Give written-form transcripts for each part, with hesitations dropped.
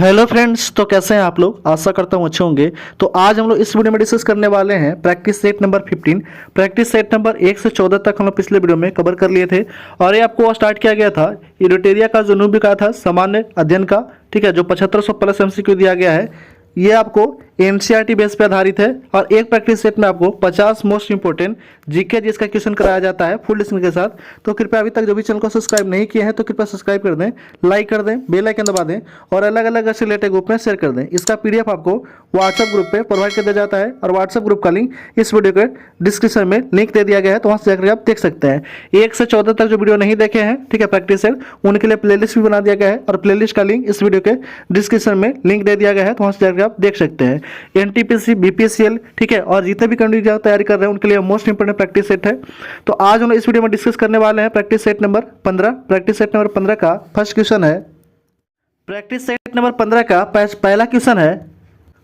Hello friends, तो कैसे हैं आप लोग। आशा करता हूँ अच्छे होंगे। तो आज हम लोग इस वीडियो में डिस्कस करने वाले हैं practice set number 15। Practice set number 1 से 14 तक हम लोग पिछले वीडियो में कवर कर लिए थे और ये आपको स्टार्ट किया गया था यूनिटेरिया का जो नूब का था सामान्य अध्ययन का, ठीक है, जो 7500 प्लस MCQ दिया गया है। ये आपको NCERT बेस पे आधारित है और एक प्रैक्टिस सेट में आपको 50 मोस्ट इंपोर्टेंट जीके जिसका क्वेश्चन कराया जाता है फुल डिस्कशन के साथ। तो कृपया अभी तक जो भी चैनल को सब्सक्राइब नहीं किए हैं तो कृपया सब्सक्राइब कर दें, लाइक कर दें, बेल आइकन दबा दें और अलग अलग ऐसे रिलेटेड ग्रुप में शेयर कर दें। इसका PDF आपको व्हाट्सएप ग्रुप पे प्रोवाइड कर दिया जाता है और व्हाट्सएप ग्रुप का लिंक इस वीडियो के डिस्क्रिप्शन में लिंक दे दिया गया है, तो वहाँ से जाकर आप देख सकते हैं। 1 से 14 तक जो वीडियो नहीं देखे हैं, ठीक है, प्रैक्टिस सेट, उनके लिए प्लेलिस्ट भी बना दिया गया है और प्लेलिस्ट का लिंक इस वीडियो के डिस्क्रिप्शन में लिंक दे दिया गया है, तो वहाँ से जाकर आप देख सकते हैं। NTPC, BPSCL, ठीक है, और जितने भी कैंडिडेट तैयारी कर रहे हैं उनके लिए मोस्ट इंपोर्टेंट प्रैक्टिस सेट है। तो आज हम इस वीडियो में डिस्कस करने वाले हैं practice set number 15। Practice set number 15 का फर्स्ट क्वेश्चन है। प्रैक्टिस सेट नंबर 15 का पहला क्वेश्चन है।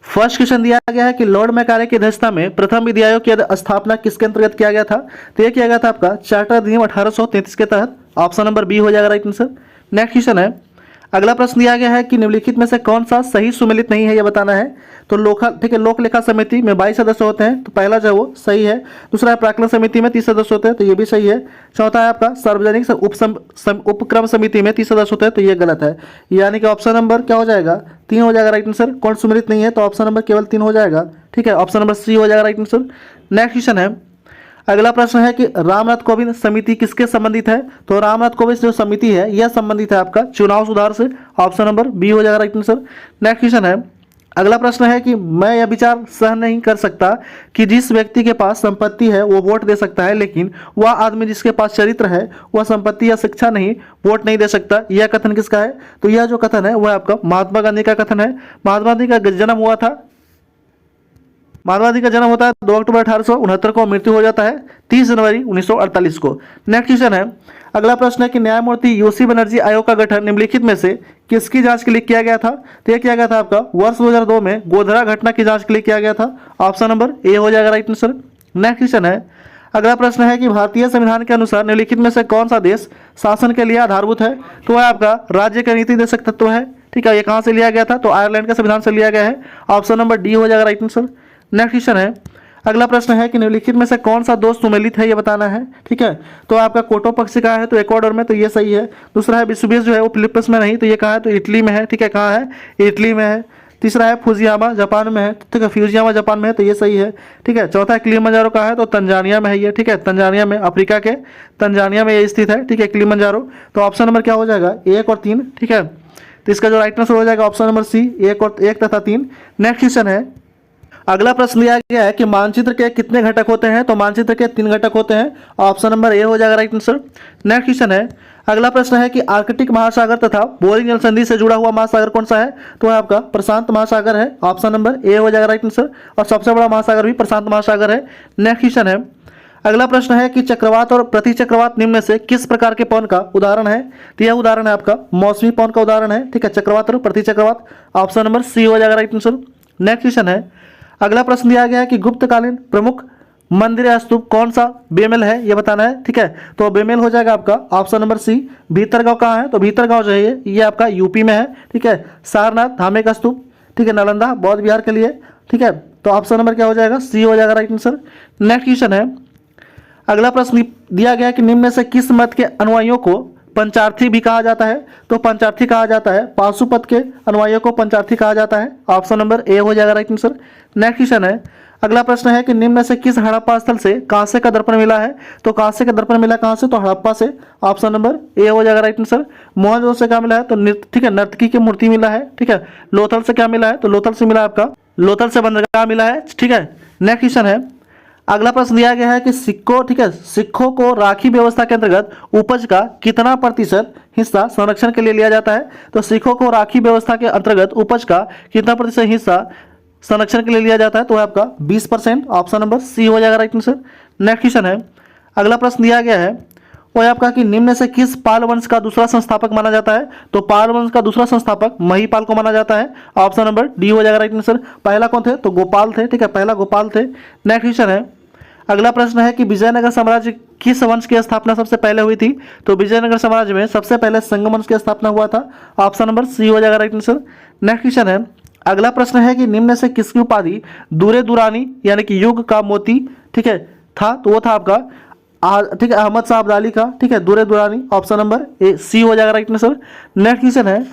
फर्स्ट क्वेश्चन दिया गया है कि लॉर्ड मैकाले की अध्यक्षता में प्रथम विधि आयोग की स्थापना किसके अंतर्गत किया गया था। तो यह किया गया था आपका चार्टर अधिनियम 1833 के तहत। ऑप्शन नंबर बी हो जाएगा राइट आंसर। नेक्स्ट क्वेश्चन है। अगला प्रश्न दिया गया है कि निम्नलिखित में से कौन सा सही सुमेलित नहीं है, यह बताना है। तो ठीक है, लोक लेखा समिति में 22 सदस्य होते हैं, तो पहला जो है वो सही है। दूसरा है प्राक्कलन समिति में 30 सदस्य होते हैं, तो ये भी सही है। चौथा है आपका सार्वजनिक उपक्रम समिति में 30 सदस्य होते हैं, तो ये गलत है। यानी कि ऑप्शन नंबर क्या हो जाएगा, 3 हो जाएगा राइट आंसर। कौन सुमेलित नहीं है, तो ऑप्शन नंबर केवल 3 हो जाएगा, ठीक है, ऑप्शन नंबर सी हो जाएगा राइट आंसर। नेक्स्ट क्वेश्चन है। अगला प्रश्न है कि रामनाथ कोविंद समिति किसके संबंधित है। तो रामनाथ कोविंद जो समिति है यह संबंधित है आपका चुनाव सुधार से। ऑप्शन नंबर बी हो जाएगा राइट आंसर। नेक्स्ट क्वेश्चन है। अगला प्रश्न है कि मैं यह विचार सहन नहीं कर सकता कि जिस व्यक्ति के पास संपत्ति है वो वोट दे सकता है, लेकिन वह आदमी जिसके पास चरित्र है वह संपत्ति या शिक्षा नहीं वोट नहीं दे सकता। यह कथन किसका है। तो यह जो कथन है वह आपका महात्मा गांधी का कथन है। महात्मा गांधी का जन्म हुआ था, महात्मा गांधी का जन्म होता है 2 अक्टूबर 1869 को, मृत्यु हो जाता है 30 जनवरी 1948 को। नेक्स्ट क्वेश्चन है। अगला प्रश्न है कि न्यायमूर्ति UC बनर्जी आयोग का गठन निम्नलिखित में से किसकी जांच के लिए किया गया था। तो यह किया गया था आपका वर्ष 2002 में गोधरा घटना की जांच के लिए किया गया था। ऑप्शन नंबर ए हो जाएगा राइट आंसर। नेक्स्ट क्वेश्चन है। अगला प्रश्न है कि भारतीय संविधान के अनुसार निम्नलिखित में से कौन सा देश शासन के लिए आधारभूत है। तो वह आपका राज्य का नीति देशक तत्व है, ठीक है। ये कहाँ से लिया गया था, तो आयरलैंड के संविधान से लिया गया है। ऑप्शन नंबर डी हो जाएगा राइट आंसर। नेक्स्ट क्वेश्चन है। अगला प्रश्न है कि निम्नलिखित में से कौन सा दोष सुमेलित है, ये बताना है, ठीक है। तो आपका कोटो पक्षी का है तो इक्वाडोर में, तो ये सही है। दूसरा है विश्वबेस जो है वो फिलीपींस में नहीं, तो ये कहाँ है, तो इटली में है, ठीक है। कहाँ है, इटली में है। तीसरा है फुजियामा जापान में है, ठीक है, फ्यूजियामा जापान में है, तो ये सही है, ठीक है। चौथा है किलिमंजारो का है तो तंजानिया में है ये, ठीक है, तंजानिया में, अफ्रीका के तंजानिया में ये स्थित है, ठीक है, किलिमंजारो। तो ऑप्शन नंबर क्या हो जाएगा, 1 और 3, ठीक है। तो इसका जो राइट आंसर हो जाएगा ऑप्शन नंबर सी, 1 तथा 3। नेक्स्ट क्वेश्चन है। अगला प्रश्न दिया गया है कि मानचित्र के कितने घटक होते हैं। तो मानचित्र के 3 घटक होते हैं। ऑप्शन नंबर ए हो जाएगा राइट आंसर। नेक्स्ट क्वेश्चन है। अगला प्रश्न है कि आर्कटिक महासागर तथा बोरिंग जल संधि से जुड़ा हुआ महासागर कौन सा है। तो है आपका प्रशांत महासागर है। ऑप्शन नंबर ए हो जाएगा राइट आंसर। और सबसे बड़ा महासागर भी प्रशांत महासागर है। नेक्स्ट क्वेश्चन है। अगला प्रश्न है कि चक्रवात और प्रति चक्रवात निम्न में से किस प्रकार के पवन का उदाहरण है। तो यह उदाहरण है आपका मौसमी पवन का उदाहरण है, ठीक है, चक्रवात और प्रति चक्रवात। ऑप्शन नंबर सी हो जाएगा राइट आंसर। नेक्स्ट क्वेश्चन है। अगला प्रश्न दिया गया है कि गुप्तकालीन प्रमुख मंदिर या स्तूप कौन सा बेमेल है, यह बताना है, ठीक है। तो बेमेल हो जाएगा आपका ऑप्शन नंबर सी। भीतरगांव कहाँ है, तो भीतरगांव जो है ये आपका यूपी में है, ठीक है। सारनाथ धामे का स्तूप, ठीक है, नालंदा बौद्ध विहार के लिए, ठीक है। तो ऑप्शन नंबर क्या हो जाएगा, सी हो जाएगा राइट आंसर। नेक्स्ट क्वेश्चन है। अगला प्रश्न दिया गया है कि निम्न में से किस मत के अनुयायियों को पंचार्थी भी कहा जाता है। तो पंचार्थी कहा जाता है, पाशुपत के अनुयायियों को पंचार्थी कहा जाता है। ऑप्शन नंबर ए हो जाएगा राइट आंसर। नेक्स्ट क्वेश्चन है। अगला प्रश्न है कि निम्न में से किस हड़प्पा स्थल से कांसे का दर्पण मिला है। तो कांसे का दर्पण मिला कहाँ से, तो हड़प्पा से। ऑप्शन नंबर ए हो जाएगा राइट आंसर। मोहनजोदड़ो से क्या मिला है, तो ठीक है, नर्तकी की मूर्ति मिला है, ठीक है। लोथल से क्या मिला है, तो लोथल से मिला आपका लोथल से बंदरगाह मिला है, ठीक है। नेक्स्ट क्वेश्चन है। अगला प्रश्न दिया गया है कि सिक्कों, ठीक है, सिक्कों को राखी व्यवस्था के अंतर्गत उपज का कितना प्रतिशत हिस्सा संरक्षण के लिए लिया जाता है। तो सिक्कों को राखी व्यवस्था के अंतर्गत उपज का कितना प्रतिशत हिस्सा संरक्षण के लिए लिया जाता है। तो आपका 20%। ऑप्शन नंबर सी हो जाएगा राइट आंसर। नेक्स्ट क्वेश्चन है। अगला प्रश्न दिया गया है वो है आपका कि निम्न में से किस पाल वंश का दूसरा संस्थापक माना जाता है। तो पाल वंश का दूसरा संस्थापक महिपाल को माना जाता है। ऑप्शन नंबर डी हो जाएगा राइट आंसर। पहला कौन थे, तो गोपाल थे, ठीक है, पहला गोपाल थे। नेक्स्ट क्वेश्चन है। अगला प्रश्न है कि विजयनगर साम्राज्य किस वंश की स्थापना सबसे पहले हुई थी? तो विजयनगर साम्राज्य में सबसे पहले संगम वंश की स्थापना हुआ था। ऑप्शन नंबर सी हो जाएगा राइट आंसर। नेक्स्ट क्वेश्चन है, अगला प्रश्न है कि निम्न से किसकी उपाधि दूरे दुरानी यानी कि युग का मोती, ठीक है, था? तो वो था आपका ठीक है अहमद शाह अब्दाली का, ठीक है, दूरे दुरानी। ऑप्शन नंबर ए सी हो जाएगा राइट आंसर। नेक्स्ट क्वेश्चन है,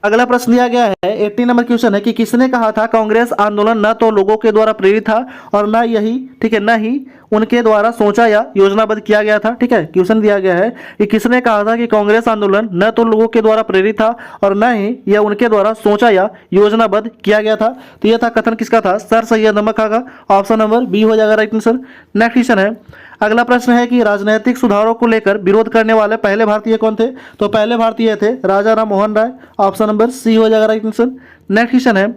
अगला प्रश्न दिया गया है 80 नंबर क्वेश्चन है कि किसने कहा था कांग्रेस आंदोलन न तो लोगों के द्वारा प्रेरित था और न यही, ठीक है, न ही उनके द्वारा सोचा या योजनाबद्ध किया गया था। ठीक है, क्वेश्चन दिया गया है कि किसने कहा था कि कांग्रेस आंदोलन न तो लोगों के द्वारा प्रेरित था और न ही यह उनके द्वारा सोचा या योजनाबद्ध किया गया था। तो यह था कथन किसका था? सर सैयद अहमद खां का। ऑप्शन नंबर बी हो जाएगा राइट आंसर। नेक्स्ट क्वेश्चन है, अगला प्रश्न है कि राजनीतिक सुधारों को लेकर विरोध करने वाले पहले भारतीय कौन थे? तो पहले भारतीय थे राजा Ram Mohan Roy. Option number C हो जाएगा राइट आंसर। नेक्स्ट क्वेश्चन है,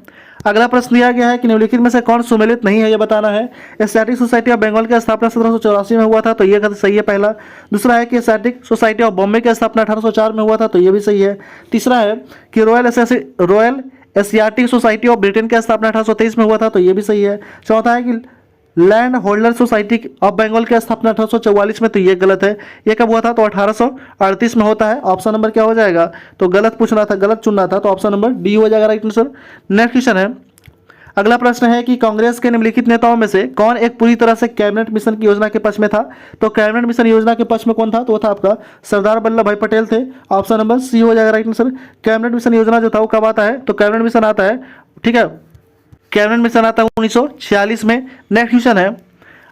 अगला प्रश्न दिया गया है कि निम्नलिखित में से कौन सुमेलित नहीं है, यह बताना है। एशियाटिक सोसाइटी ऑफ बंगाल की स्थापना 1784 में हुआ था, तो यह सही है पहला। दूसरा है कि एशियाटिक सोसाइटी ऑफ बॉम्बे की स्थापना 1804 में हुआ था, तो यह भी सही है। तीसरा है कि royal Asiatic society of Britain की स्थापना 1823 में हुआ था, तो यह भी सही है। चौथा है कि land holder society of Bengal की स्थापना 1844 में, तो ये गलत है। ये कब हुआ था? तो 1838 में होता है। ऑप्शन नंबर क्या हो जाएगा? तो गलत पूछना था, गलत चुनना था, तो ऑप्शन नंबर डी हो जाएगा राइट आंसर। नेक्स्ट क्वेश्चन है, अगला प्रश्न है कि कांग्रेस के निम्नलिखित नेताओं में से कौन एक पूरी तरह से कैबिनेट मिशन की योजना के पक्ष में था? तो कैबिनेट मिशन योजना के पक्ष में कौन था? तो वो था आपका सरदार वल्लभ भाई पटेल थे। ऑप्शन नंबर सी हो जाएगा राइट आंसर। कैबिनेट मिशन योजना जो था वो कब आता है? तो कैबिनेट मिशन आता है, ठीक है, कैबिनेट मिशन आता है 1946 में। नेक्स्ट क्वेश्चन है,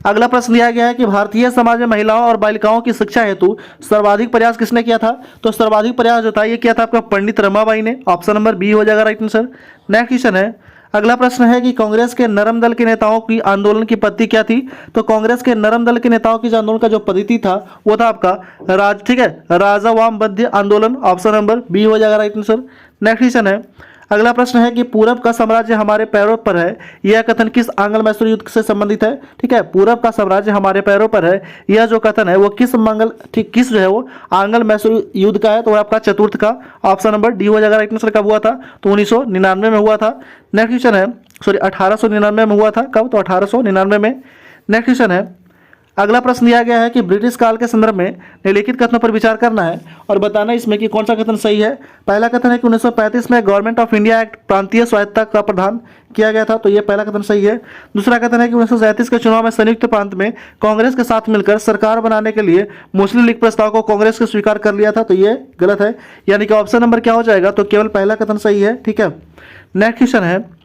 अगला प्रश्न दिया गया है कि भारतीय समाज में महिलाओं और बालिकाओं की शिक्षा हेतु सर्वाधिक प्रयास किसने किया था? तो सर्वाधिक प्रयास जो था ये किया था आपका पंडित रमाबाई ने। ऑप्शन नंबर बी हो जाएगा राइट आंसर। नेक्स्ट क्वेश्चन है, अगला प्रश्न है कि कांग्रेस के नरम दल के नेताओं की आंदोलन की पद्धति क्या थी? तो कांग्रेस के नरम दल के नेताओं की आंदोलन का जो पद्धति था वो था आपका ठीक है, राजावाम बद्य आंदोलन। ऑप्शन नंबर बी हो जाएगा राइट आंसर। नेक्स्ट क्वेश्चन है, अगला प्रश्न है कि पूरब का साम्राज्य हमारे पैरों पर है, यह कथन किस आंग्ल मैसूर युद्ध से संबंधित है? ठीक है, पूरब का साम्राज्य हमारे पैरों पर है, यह जो कथन है वो किस जो है वो आंग्ल मैसूर युद्ध का है? तो आपका चतुर्थ का। ऑप्शन नंबर डी हो जाएगा राइट आंसर। कब हुआ था? तो 1999 में हुआ था। नेक्स्ट क्वेश्चन है, सॉरी 1899 में हुआ था। कब? तो 1899 में। नेक्स्ट क्वेश्चन है, अगला प्रश्न दिया गया है कि ब्रिटिश काल के संदर्भ में निम्नलिखित कथनों पर विचार करना है और बताना इसमें कि कौन सा कथन सही है। पहला कथन है कि 1935 में गवर्नमेंट ऑफ इंडिया एक्ट प्रांतीय स्वायत्तता का प्रावधान किया गया था, तो यह पहला कथन सही है। दूसरा कथन है कि 1937 के चुनाव में संयुक्त प्रांत में कांग्रेस के साथ मिलकर सरकार बनाने के लिए मुस्लिम लीग प्रस्ताव को कांग्रेस को स्वीकार कर लिया था, तो यह गलत है। यानी कि ऑप्शन नंबर क्या हो जाएगा? तो केवल पहला कथन सही है। ठीक है, नेक्स्ट क्वेश्चन है,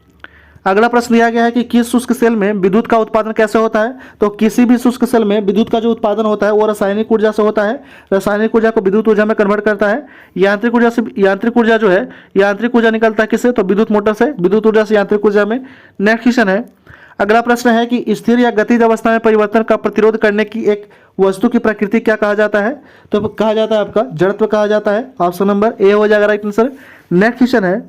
अगला प्रश्न दिया गया है कि किस शुष्क सेल में विद्युत का उत्पादन कैसे होता है? तो किसी भी शुष्क सेल में विद्युत का जो उत्पादन होता है वो रासायनिक ऊर्जा से होता है। रासायनिक ऊर्जा को विद्युत ऊर्जा में कन्वर्ट करता है। यांत्रिक ऊर्जा से यांत्रिक ऊर्जा जो है, यांत्रिक ऊर्जा निकलता है किससे? तो विद्युत मोटर से, विद्युत ऊर्जा से यांत्रिक ऊर्जा में। नेक्स्ट क्वेश्चन है, अगला प्रश्न है कि स्थिर या गतिज अवस्था में परिवर्तन का प्रतिरोध करने की एक वस्तु की प्रकृति क्या कहा जाता है? तो कहा जाता है आपका जड़त्व कहा जाता है। ऑप्शन नंबर ए हो जाएगा राइट आंसर। नेक्स्ट क्वेश्चन है,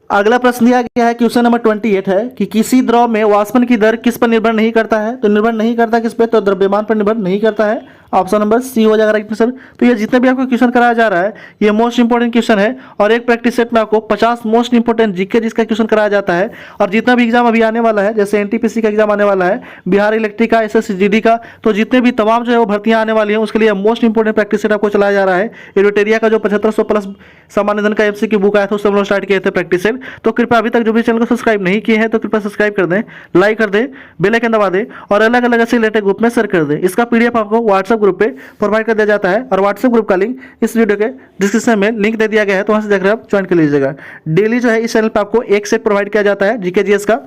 अगला प्रश्न दिया गया है क्वेश्चन नंबर 28 है कि किसी द्रव में वाष्पन की दर किस पर निर्भर नहीं करता है? तो निर्भर नहीं करता किस पे? तो द्रव्यमान पर निर्भर नहीं करता है। ऑप्शन नंबर सी हो जाएगा राइट आंसर। तो ये जितने भी आपको क्वेश्चन कराया जा रहा है ये मोस्ट इंपोर्टेंट क्वेश्चन है और एक प्रैक्टिस सेट में आपको 50 मोस्ट इंपोर्टेंट जीके जिसका क्वेश्चन कराया जाता है। और जितना भी एग्जाम अभी आने वाला है, जैसे एनटीपीसी का एग्जाम आने वाला है, बिहार इलेक्ट्रिक का, एसएसजीडी का, तो जितने भी तमाम जो है वो भर्तियां आने वाली हैं उसके लिए मोस्ट इंपोर्टेंट प्रैक्टिस सेट आपको चलाया जा रहा है। एरोटेरिया का जो 7500 प्लस सामान्य धन का एमसीक्यू बुक आया था उससे हम लोग स्टार्ट किए थे प्रैक्टिस सेट। तो कृपया अभी तक जो भी चैनल को सब्सक्राइब नहीं किए हैं तो कृपया सब्सक्राइब कर दें, लाइक कर दें, बेल आइकन दबा दें और अलग अलग ऐसे रिलेटेड ग्रुप में शेयर कर दें। इसका पीडीएफ आपको व्हाट्सएप ग्रुप पे प्रोवाइड कर दिया जाता है और व्हाट्सएप ग्रुप का लिंक इस वीडियो के डिस्क्रिप्शन में लिंक दे दिया गया है, तो वहां से देखकर आप ज्वाइन कर लीजिएगा। डेली जो है इस चैनल पे आपको एक सेट प्रोवाइड किया जाता है जीके जीएस का।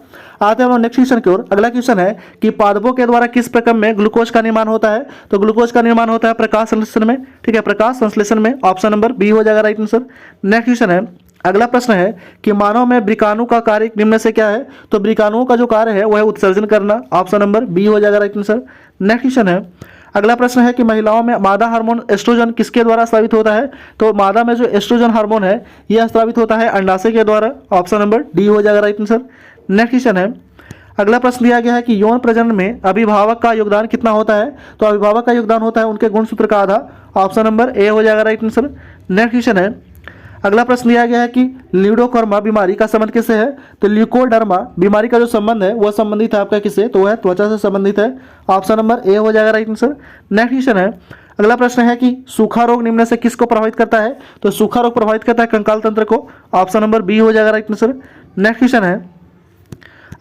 आते हैं हम नेक्स्ट क्वेश्चन की ओर। अगला क्वेश्चन है कि पादपों के द्वारा किस प्रक्रम में ग्लूकोज का निर्माण होता है? तो ग्लूकोज का निर्माण होता है प्रकाश संश्लेषण में। ठीक है, प्रकाश संश्लेषण में। ऑप्शन नंबर बी हो जाएगा राइट आंसर। नेक्स्ट क्वेश्चन है, अगला प्रश्न है कि मानव में वृकाणु का कार्य निम्न से क्या है? तो वृकाणुओं का जो कार्य है वह है उत्सर्जन करना। ऑप्शन नंबर बी हो जाएगा राइट आंसर। नेक्स्ट क्वेश्चन है, अगला प्रश्न है कि महिलाओं में मादा हार्मोन एस्ट्रोजन किसके द्वारा स्रावित होता है? तो मादा में जो एस्ट्रोजन हार्मोन है यह स्रावित होता है अंडाशय के द्वारा। ऑप्शन नंबर डी हो जाएगा राइट आंसर। नेक्स्ट क्वेश्चन है, अगला प्रश्न दिया गया है कि यौन प्रजनन में अभिभावक का योगदान कितना होता है? तो अभिभावक का योगदान होता है उनके गुणसूत्र का आधा। ऑप्शन नंबर ए हो जाएगा राइट आंसर। नेक्स्ट क्वेश्चन है, अगला प्रश्न दिया गया है कि ल्यूडोकोरमा बीमारी का संबंध किससे है? तो ल्यूकोडर्मा बीमारी का जो संबंध है वह संबंधित है आपका किससे? तो वह है त्वचा से संबंधित है। ऑप्शन नंबर ए हो जाएगा राइट आंसर। नेक्स्ट क्वेश्चन है, अगला प्रश्न है कि सूखा रोग निम्न से किसको प्रभावित करता है? तो सूखा रोग प्रभावित करता है कंकाल तंत्र को। ऑप्शन नंबर बी हो जाएगा राइट आंसर। नेक्स्ट क्वेश्चन है,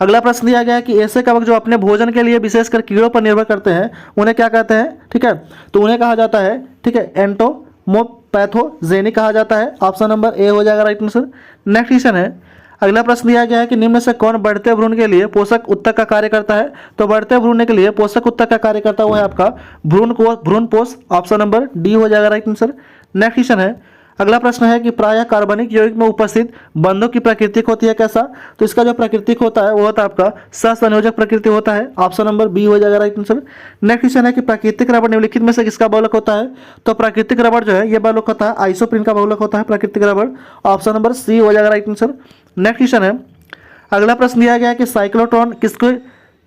अगला प्रश्न दिया गया है कि ऐसे कवक जो अपने भोजन के लिए विशेषकर कीड़ों पर निर्भर करते हैं उन्हें क्या कहते हैं? ठीक है, तो उन्हें कहा जाता है, ठीक है, एंटोमोपैथोजेनिक कहा जाता है। ऑप्शन नंबर ए हो जाएगा राइट आंसर। नेक्स्ट क्वेश्चन है, अगला प्रश्न दिया गया है कि निम्न से कौन बढ़ते भ्रूण के लिए पोषक उत्तक का कार्य करता है? तो बढ़ते भ्रूण के लिए पोषक उत्तक का कार्य करता हुआ है आपका भ्रूणपोष। ऑप्शन नंबर डी हो जाएगा राइट आंसर। नेक्स्ट क्वेश्चन है, अगला प्रश्न है कि प्रायः कार्बनिक यौगिक में उपस्थित बंधों की प्राकृतिक होती है कैसा? तो इसका जो प्राकृतिक होता है वो होता है आपका सहसंयोजक प्रकृति होता है। ऑप्शन नंबर बी हो जाएगा राइट आंसर। नेक्स्ट क्वेश्चन है कि प्राकृतिक रबड़ निम्नलिखित में से किसका बहुलक होता है? तो प्राकृतिक रबड़ जो है ये बहुलक होता है आइसोप्रीन का बहुलक होता है प्राकृतिक रबड़। ऑप्शन नंबर सी हो जाएगा राइट आंसर। नेक्स्ट क्वेश्चन है, अगला प्रश्न दिया गया है कि साइक्लोट्रॉन किसको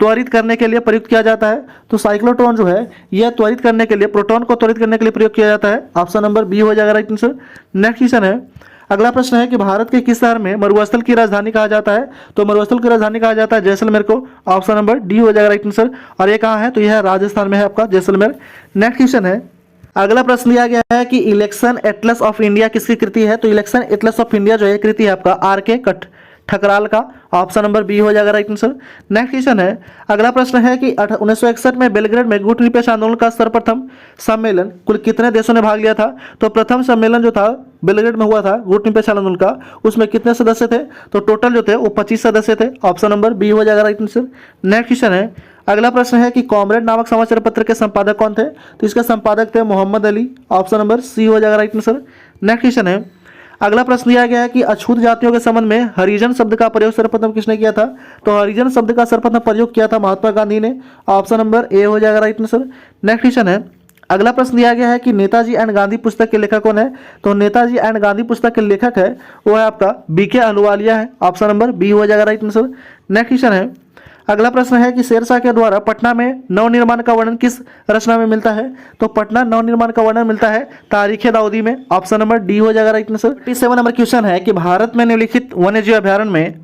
त्वरित करने के लिए प्रयुक्त किया जाता है? तो साइक्लोट्रॉन जो है यह त्वरित करने के लिए प्रोटॉन को त्वरित करने के लिए प्रयोग किया जाता है। ऑप्शन नंबर बी हो जाएगा राइट आंसर। नेक्स्ट क्वेश्चन है, अगला प्रश्न है कि भारत के किस शहर में मरुस्थल की राजधानी कहा जाता है? तो मरुस्थल की राजधानी कहा जाता है जैसलमेर को। ऑप्शन नंबर डी हो जाएगा राइट आंसर। और ये कहाँ है? तो यह राजस्थान में है आपका जैसलमेर। नेक्स्ट क्वेश्चन है, अगला प्रश्न दिया गया है कि इलेक्शन एटलस ऑफ इंडिया किसकी कृति है? तो इलेक्शन एटलस ऑफ इंडिया जो है कृति है आपका आर के ठकराल का। ऑप्शन नंबर बी हो जाएगा राइट आंसर। नेक्स्ट क्वेश्चन है, अगला प्रश्न है कि 1961 में बेलग्रेड में गुटनिरपेक्ष आंदोलन का सर्वप्रथम सम्मेलन कुल कितने देशों ने भाग लिया था? तो प्रथम सम्मेलन जो था बेलग्रेड में हुआ था गुटनिरपेक्ष आंदोलन का, उसमें कितने सदस्य थे? तो टोटल जो थे वो 25 सदस्य थे। ऑप्शन नंबर बी हो जाएगा राइट आंसर। नेक्स्ट क्वेश्चन है, अगला प्रश्न है कि कॉमरेड नामक समाचार पत्र के संपादक कौन थे? तो इसके संपादक थे Mohammad Ali. Option number C हो जाएगा राइट आंसर। नेक्स्ट क्वेश्चन है, अगला प्रश्न दिया गया है कि अछूत जातियों के संबंध में हरिजन शब्द का प्रयोग सर्वप्रथम किसने किया था? तो हरिजन शब्द का सर्वप्रथम प्रयोग किया था महात्मा गांधी ने। ऑप्शन नंबर ए हो जाएगा राइट आंसर। नेक्स्ट क्वेश्चन है, अगला प्रश्न दिया गया है कि नेताजी एंड गांधी पुस्तक के लेखक कौन है? तो नेताजी एंड गांधी पुस्तक के लेखक है वो है आपका बीके अहलुवालिया है। ऑप्शन नंबर बी हो जाएगा राइट आंसर। नेक्स्ट क्वेश्चन है, अगला प्रश्न है कि शेरशाह के द्वारा पटना में नवनिर्माण का वर्णन किस रचना में मिलता है? तो पटना नवनिर्माण का वर्णन मिलता है तारीख दाऊदी में। ऑप्शन नंबर डी हो जाएगा राइट आंसर। 37 नंबर क्वेश्चन है कि भारत में निम्नलिखित वन्यजीव अभ्यारण्य में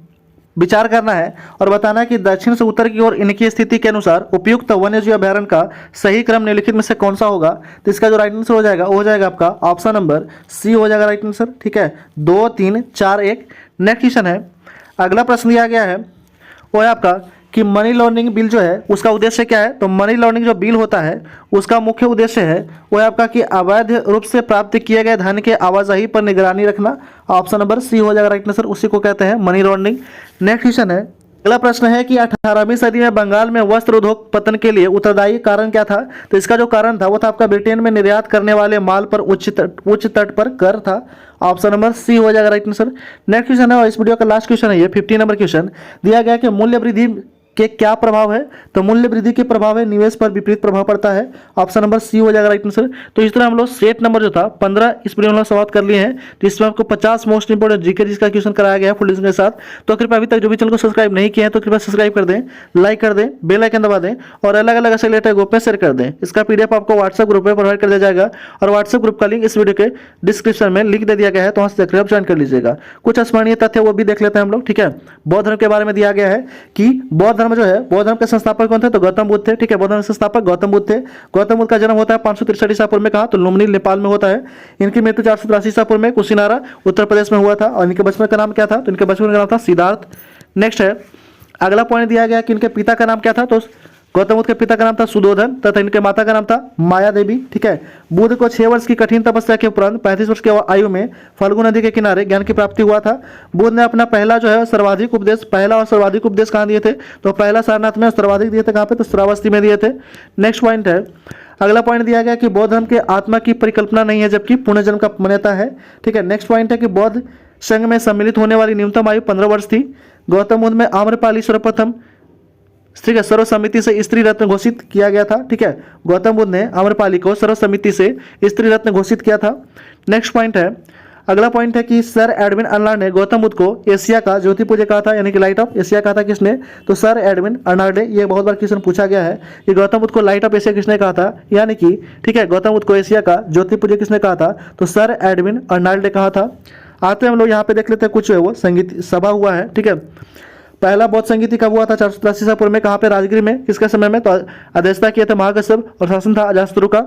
विचार करना है और बताना है कि दक्षिण से उत्तर की ओर इनकी स्थिति के अनुसार उपयुक्त वन्यजीव अभ्यारण्य का सही क्रम निम्नलिखित में से कौन सा होगा? तो इसका जो राइट आंसर हो जाएगा वो हो जाएगा आपका ऑप्शन नंबर सी हो जाएगा राइट आंसर। ठीक है, 2 3 4 1। नेक्स्ट क्वेश्चन है, अगला प्रश्न दिया गया है वो है आपका कि मनी लॉन्ड्रिंग बिल जो है उसका उद्देश्य क्या है? तो मनी लॉन्ड्रिंग जो बिल होता है उसका मुख्य उद्देश्य है वो है आपका कि अवैध रूप से प्राप्त किए गए धन के आवाजाही पर निगरानी रखना। ऑप्शन नंबर सी हो जाएगा राइट आंसर, उसी को कहते हैं मनी लॉन्ड्रिंग। नेक्स्ट क्वेश्चन है, अगला प्रश्न है कि 18वीं सदी में बंगाल में वस्त्र उद्योग पतन के लिए उत्तरदायी कारण क्या था? तो इसका जो कारण था वो था आपका ब्रिटेन में निर्यात करने वाले माल पर उच्च तट पर कर था। ऑप्शन नंबर सी हो जाएगा राइट आंसर। नेक्स्ट क्वेश्चन है और इस वीडियो का लास्ट क्वेश्चन है ये 15 नंबर क्वेश्चन दिया गया कि मूल्य वृद्धि के क्या प्रभाव है? तो मूल्य वृद्धि के प्रभाव है निवेश पर विपरीत प्रभाव पड़ता है। ऑप्शन नंबर सी हो जाएगा राइट आंसर। तो इस तरह हम लोग सेट नंबर जो था 15 इस वीडियो में समाप्त कर लिए हैं। तो इसमें आपको 50 मोस्ट इंपोर्टेंट जीके जिसका क्वेश्चन कराया गया है फुल डिस्कशन के साथ। तो कृपया अभी तक जो भी चैनल को सब्सक्राइब नहीं किया है तो कृपया सब्सक्राइब कर दें, लाइक कर दें, बेल आइकन दबा दें और अलग अलग ऐसे रिलेटेड ग्रुप में शेयर कर दें। इसका पीडीएफ आपको व्हाट्सएप ग्रुप में प्रोवाइड कर दिया जाएगा और व्हाट्सएप ग्रुप का लिंक इस वीडियो के डिस्क्रिप्शन में लिंक दे दिया गया है, तो वहां से जाकर आप ज्वाइन कर लीजिएगा। कुछ स्मरणीय तथ्य वो भी देख लेते हैं हम लोग। ठीक है, बौद्ध धर्म के बारे में दिया गया है कि बौद्ध धर्म जो है, बौद्ध धर्म के संस्थापक कौन थे? तो गौतम बुद्ध थे। ठीक है, बौद्ध धर्म के संस्थापक गौतम बुद्ध थे। गौतम बुद्ध का जन्म होता है 563 ईसा पूर्व में, कहा तो लुम्बिनी नेपाल में होता है। इनकी मृत्यु 483 ईसा पूर्व में कुशीनारा उत्तर प्रदेश में हुआ था। और इनके बचपन का नाम क्या था? तो इनके बचपन का नाम था सिद्धार्थ। नेक्स्ट है, अगला पॉइंट दिया गया कि इनके पिता का नाम क्या था? तो गौतम बुद्ध के पिता का नाम था सुदोधन तथा इनके माता का नाम था माया देवी। ठीक है, बुद्ध को 6 वर्ष की कठिन तपस्या के उपरांत 35 वर्ष की आयु में फल्गु नदी के किनारे ज्ञान की प्राप्ति हुआ था। बुद्ध ने अपना पहला और सर्वाधिक उपदेश कहाँ दिए थे? तो पहला सारनाथ में, सर्वाधिक दिए थे कहाँ पे? तो श्रावस्ती में दिए थे। नेक्स्ट पॉइंट है, अगला पॉइंट दिया गया कि बौद्ध धर्म के आत्मा की परिकल्पना नहीं है जबकि पुनर्जन्म का मान्यता है। ठीक है, नेक्स्ट पॉइंट है कि बौद्ध संघ में सम्मिलित होने वाली न्यूनतम आयु 15 वर्ष थी। गौतम बुद्ध में आम्रपाली सर्वप्रथम, ठीक है, सर्वसम्मति से स्त्री रत्न घोषित किया गया था। ठीक है, गौतम बुद्ध ने आम्रपाली को सर्वसम्मति से स्त्री रत्न घोषित किया था। नेक्स्ट पॉइंट है, अगला पॉइंट है कि सर एडविन अर्नाल्ड ने गौतम बुद्ध को एशिया का ज्योतिपुंज कहा था, यानी कि लाइट ऑफ एशिया कहा था किसने? तो सर एडविन अर्नाल्ड ने। ये बहुत बार क्वेश्चन पूछा गया है कि गौतम बुद्ध को लाइट ऑफ एशिया किसने कहा था, यानी कि ठीक है, गौतम बुद्ध को एशिया का ज्योतिपुंज किसने कहा था? तो सर एडविन अर्नाल्ड ने कहा था। आते हैं हम लोग यहाँ पे देख लेते हैं कुछ जो है वो संगीत सभा हुआ है, ठीक है। पहला बौद्ध संगीति कब हुआ था? 483 ईसा पूर्व में। कहाँ पे? राजगीर में। किसके समय में? तो अध्यक्षता किया था महाकश्यप और शासन था अजातशत्रु का।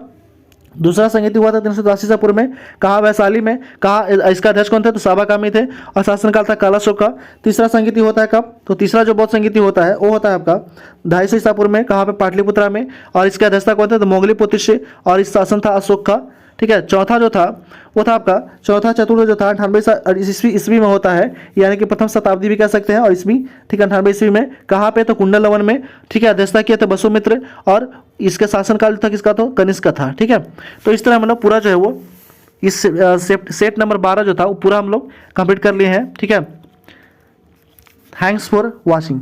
दूसरा संगीति हुआ था 383 ईसा पूर्व में। कहाँ? वैशाली में। कहाँ? इसका अध्यक्ष कौन थे? तो साबाकामी थे और शासनकाल था कालाशोक का। तीसरा संगीति होता है कब? तो तीसरा जो बौद्ध संगीति होता है वो होता है आपका 250 ईसा पूर्व में। कहाँ पे? पाटलिपुत्रा में। और इसके अध्यक्षता कौन थे? तो मोगली और इस शासन था अशोक का, ठीक है। चौथा जो था वो था आपका चौथा चतुर्थ जो था 98 ईस्वी में होता है, यानी कि प्रथम शताब्दी भी कह सकते हैं और ईस्वी, ठीक है, 98 ईस्वी में। कहाँ पे? तो कुंडल लवन में, ठीक है। अध्यक्षता किया था बसुमित्र और इसके शासनकाल था किसका? तो कनिष्क का था, ठीक है। तो इस तरह हम लोग पूरा जो है वो इस सेट नंबर 12 जो था वो पूरा हम लोग कंप्लीट कर लिए हैं, ठीक है। Thanks for watching.